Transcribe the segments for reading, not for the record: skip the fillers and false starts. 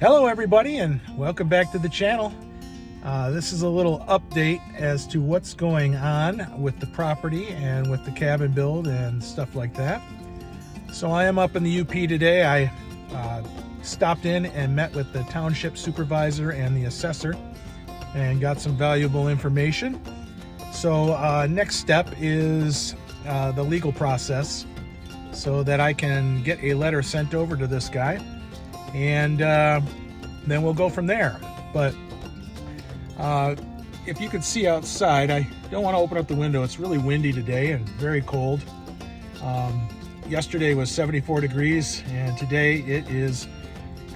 Hello everybody, and welcome back to the channel. This is a little update as to what's going on with the property and with the cabin build and stuff like that. So I am up in the UP today. I stopped in and met with the township supervisor and the assessor and got some valuable information. So next step is the legal process so that I can get a letter sent over to this guy, and then we'll go from there. But if you could see outside, I don't want to open up the window. It's really windy today and very cold. Yesterday was 74 degrees and today it is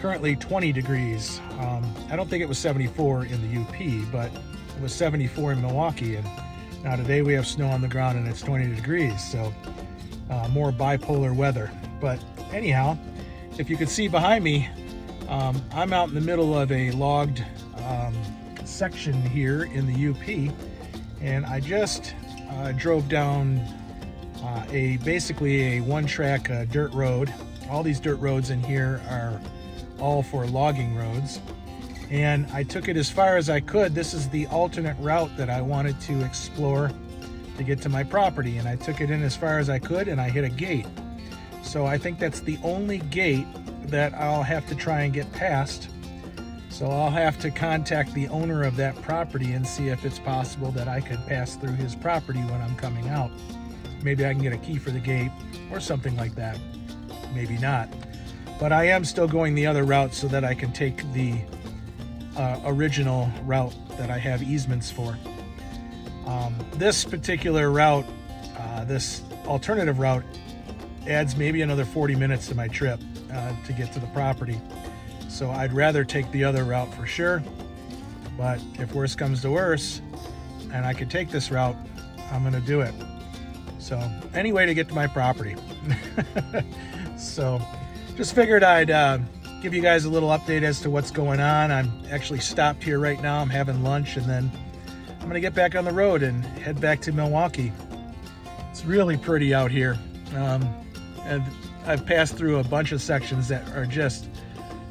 currently 20 degrees. I don't think it was 74 in the UP, but it was 74 in Milwaukee, and now today we have snow on the ground and it's 20 degrees, so more bipolar weather. But anyhow, if you could see behind me, I'm out in the middle of a logged section here in the UP, and I just drove down basically a one-track dirt road. All these dirt roads in here are all for logging roads, and I took it as far as I could. This is the alternate route that I wanted to explore to get to my property, and I took it in as far as I could, and I hit a gate. So I think that's the only gate that I'll have to try and get past. So I'll have to contact the owner of that property and see if it's possible that I could pass through his property when I'm coming out. Maybe I can get a key for the gate or something like that. Maybe not. But I am still going the other route so that I can take the original route that I have easements for. This particular route, this alternative route, adds maybe another 40 minutes to my trip to get to the property. So I'd rather take the other route for sure, but if worse comes to worse and I could take this route, I'm gonna do it. So any way to get to my property. So just figured I'd give you guys a little update as to what's going on. I'm actually stopped here right now. I'm having lunch, and then I'm gonna get back on the road and head back to Milwaukee. It's really pretty out here. And I've passed through a bunch of sections that are just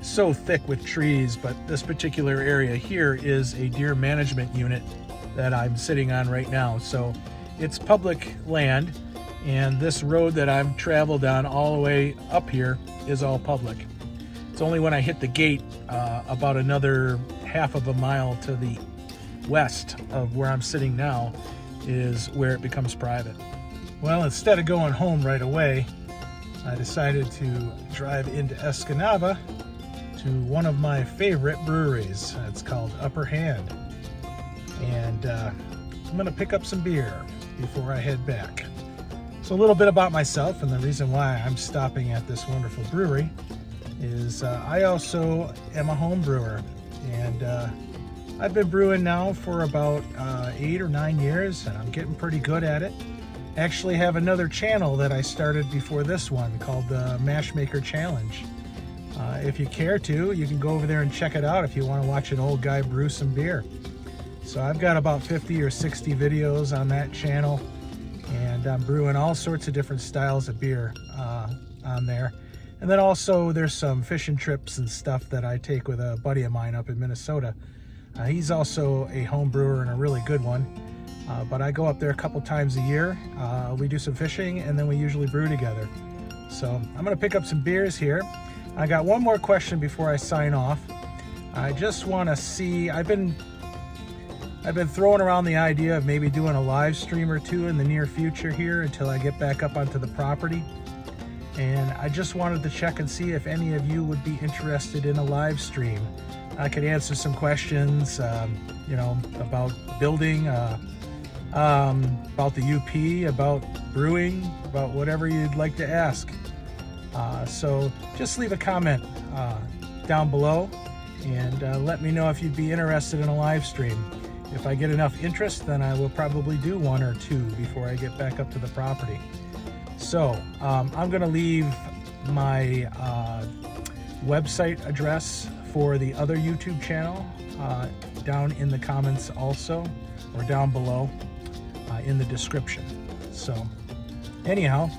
so thick with trees, but this particular area here is a deer management unit that I'm sitting on right now. So it's public land, and this road that I've traveled on all the way up here is all public. It's only when I hit the gate about another half of a mile to the west of where I'm sitting now is where it becomes private. Well, instead of going home right away, I decided to drive into Escanaba to one of my favorite breweries. It's called Upper Hand. And I'm gonna pick up some beer before I head back. So a little bit about myself and the reason why I'm stopping at this wonderful brewery is I also am a home brewer. And I've been brewing now for about 8 or 9 years, and I'm getting pretty good at it. Actually have another channel that I started before this one called the MashMaker Challenge. If you care to, you can go over there and check it out if you want to watch an old guy brew some beer. So I've got about 50 or 60 videos on that channel, and I'm brewing all sorts of different styles of beer on there. And then also there's some fishing trips and stuff that I take with a buddy of mine up in Minnesota. He's also a home brewer and a really good one. But I go up there a couple times a year. We do some fishing, and then we usually brew together. So I'm gonna pick up some beers here. I got one more question before I sign off. I just wanna see, I've been throwing around the idea of maybe doing a live stream or two in the near future here until I get back up onto the property. And I just wanted to check and see if any of you would be interested in a live stream. I could answer some questions, you know, about building, about the UP, about brewing, about whatever you'd like to ask. So just leave a comment down below and let me know if you'd be interested in a live stream. If I get enough interest, then I will probably do one or two before I get back up to the property. So I'm gonna leave my website address for the other YouTube channel down in the comments also, or down below in the description. So anyhow,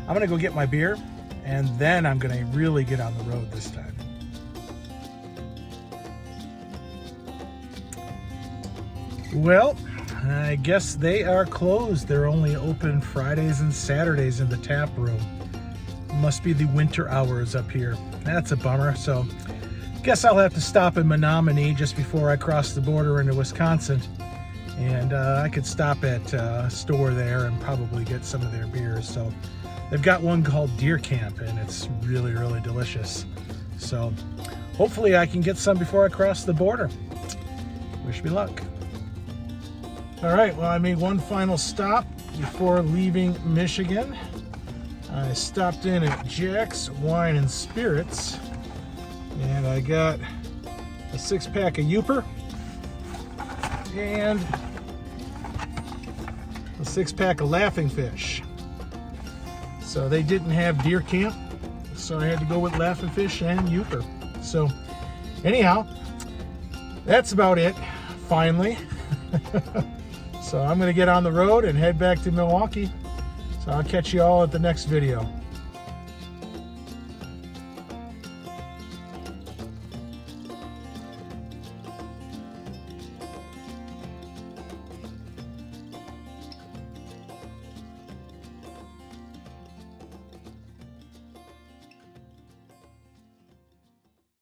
I'm gonna go get my beer, and then I'm gonna really get on the road this time. Well, I guess they are closed. They're only open Fridays and Saturdays in the tap room. Must be the winter hours up here. That's a bummer. So guess I'll have to stop in Menominee just before I cross the border into Wisconsin. And I could stop at a store there and probably get some of their beers. So they've got one called Deer Camp, and it's really, really delicious. So hopefully I can get some before I cross the border. Wish me luck. All right, well, I made one final stop before leaving Michigan. I stopped in at Jack's Wine and Spirits, and I got a 6-pack of Upper and a 6-pack of Laughing Fish. So they didn't have Deer Camp, so I had to go with Laughing Fish and Upper. So anyhow, that's about it, finally. So I'm going to get on the road and head back to Milwaukee. So I'll catch you all at the next video.